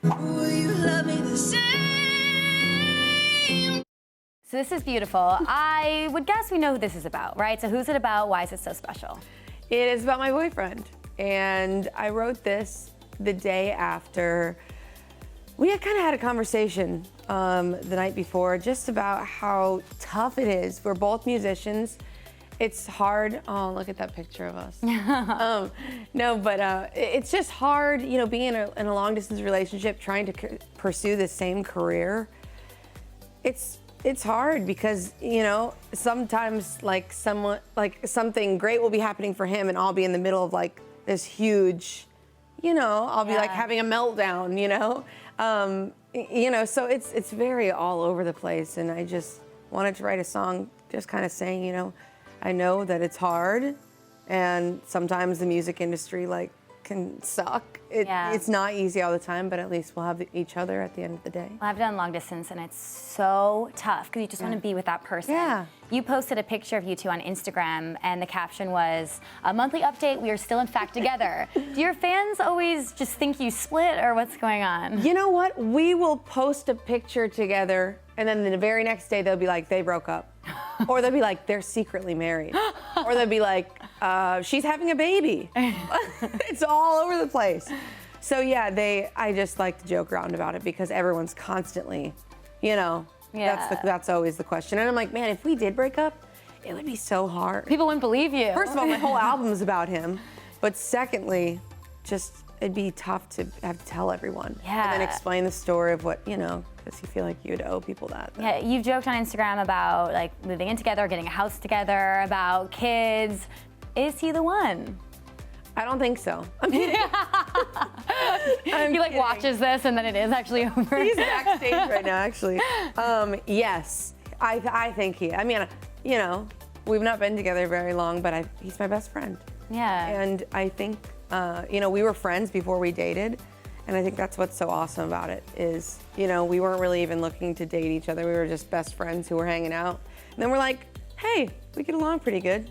Will you love me the same? So this is beautiful. I would guess we know who this is about, right? So who's it about? Why is it so special? It is about my boyfriend. And I wrote this the day after we had kind of had a conversation the night before just about how tough it is. We're both musicians. It's hard. Oh, look at that picture of us. No, but it's just hard, you know, being in a long distance relationship, trying to pursue the same career. It's hard because, you know, sometimes like something great will be happening for him and I'll be in the middle of like this huge, you know, I'll be like having a meltdown, you know? You know, so it's very all over the place, and I just wanted to write a song just kind of saying, you know, I know that it's hard and sometimes the music industry like can suck. It's not easy all the time, but at least we'll have each other at the end of the day. Well, I've done long distance and it's so tough because you just want to be with that person. Yeah. You posted a picture of you two on Instagram and the caption was, "A monthly update, we are still in fact together." Do your fans always just think you split or what's going on? You know what? We will post a picture together and then the very next day they'll be like, they broke up. Or they'll be like, they're secretly married. Or they'll be like, she's having a baby. It's all over the place. So yeah, I just like to joke around about it because everyone's constantly, you know, that's always the question. And I'm like, man, if we did break up, it would be so hard. People wouldn't believe you. First of all, my whole album is about him. But secondly, just it'd be tough to have to tell everyone. Yeah. And then explain the story of what, you know, because you feel like you'd owe people that. Yeah, you've joked on Instagram about like moving in together, getting a house together, about kids. Is he the one? I don't think so. I'm kidding. He like watches this and then it is actually over. He's backstage right now, actually. Yes, I think I mean, you know, we've not been together very long, but he's my best friend. Yeah. And I think, you know, we were friends before we dated. And I think that's what's so awesome about it is, you know, we weren't really even looking to date each other. We were just best friends who were hanging out. And then we're like, hey, we get along pretty good.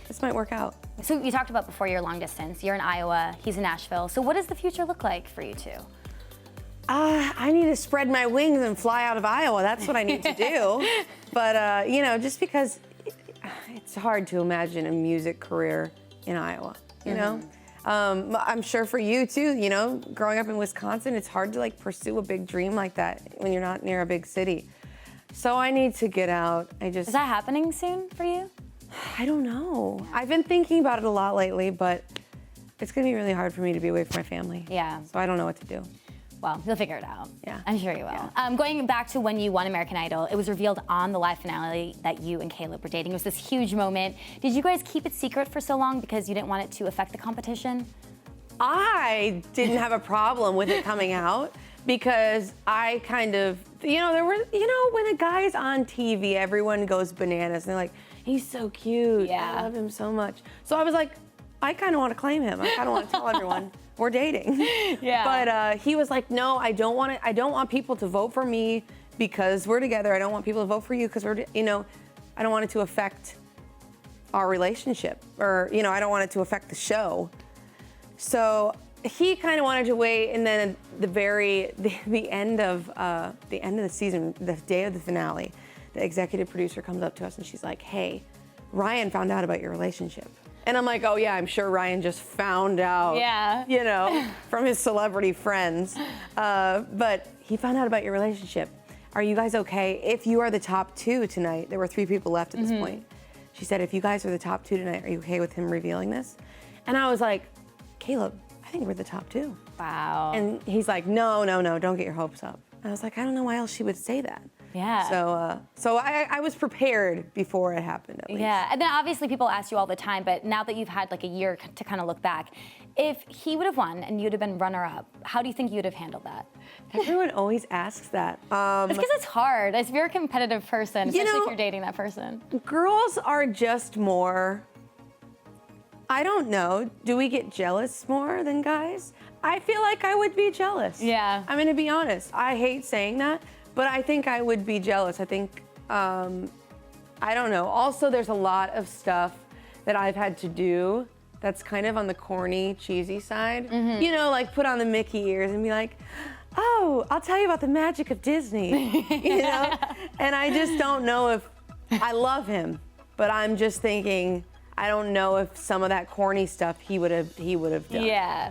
This might work out. So you talked about before your long distance. You're in Iowa, he's in Nashville. So what does the future look like for you two? I need to spread my wings and fly out of Iowa. That's what I need to do. But, you know, just because it's hard to imagine a music career in Iowa, you know? I'm sure for you too, you know, growing up in Wisconsin, it's hard to like pursue a big dream like that when you're not near a big city. So I need to get out. Is that happening soon for you? I don't know. I've been thinking about it a lot lately, but it's gonna be really hard for me to be away from my family. Yeah. So I don't know what to do. Well, you'll figure it out. Yeah. I'm sure you will. Yeah. Going back to when you won American Idol, it was revealed on the live finale that you and Caleb were dating. It was this huge moment. Did you guys keep it secret for so long because you didn't want it to affect the competition? I didn't have a problem with it coming out because I kind of, you know, when a guy's on TV, everyone goes bananas and they're like, he's so cute. Yeah. I love him so much. So I was like, I kind of want to claim him. I kind of want to tell everyone we're dating. Yeah. But he was like, no, I don't want people to vote for me because we're together. I don't want people to vote for you because we're, you know, I don't want it to affect our relationship or, you know, I don't want it to affect the show. So he kind of wanted to wait, and then the end of the season, the day of the finale, the executive producer comes up to us and she's like, hey, Ryan found out about your relationship. And I'm like, oh yeah, I'm sure Ryan just found out, you know, from his celebrity friends. But he found out about your relationship. Are you guys okay? If you are the top two tonight, there were 3 people left at this point. She said, if you guys are the top 2 tonight, are you okay with him revealing this? And I was like, Caleb, I think we're the top 2. Wow. And he's like, no, don't get your hopes up. I was like, I don't know why else she would say that. Yeah. So I was prepared before it happened, at least. Yeah, and then obviously people ask you all the time, but now that you've had like a year to kind of look back, if he would have won and you'd have been runner-up, how do you think you'd have handled that? Everyone always asks that. It's because it's hard. If you're a competitive person, especially if you're dating that person. Girls are just more, I don't know, do we get jealous more than guys? I feel like I would be jealous. Yeah. I'm gonna be honest. I hate saying that, but I think I would be jealous. I think, I don't know. Also, there's a lot of stuff that I've had to do that's kind of on the corny, cheesy side. You know, like put on the Mickey ears and be like, oh, I'll tell you about the magic of Disney, you know? And I just don't know if, I love him, but I'm just thinking, I don't know if some of that corny stuff he would have done. Yeah.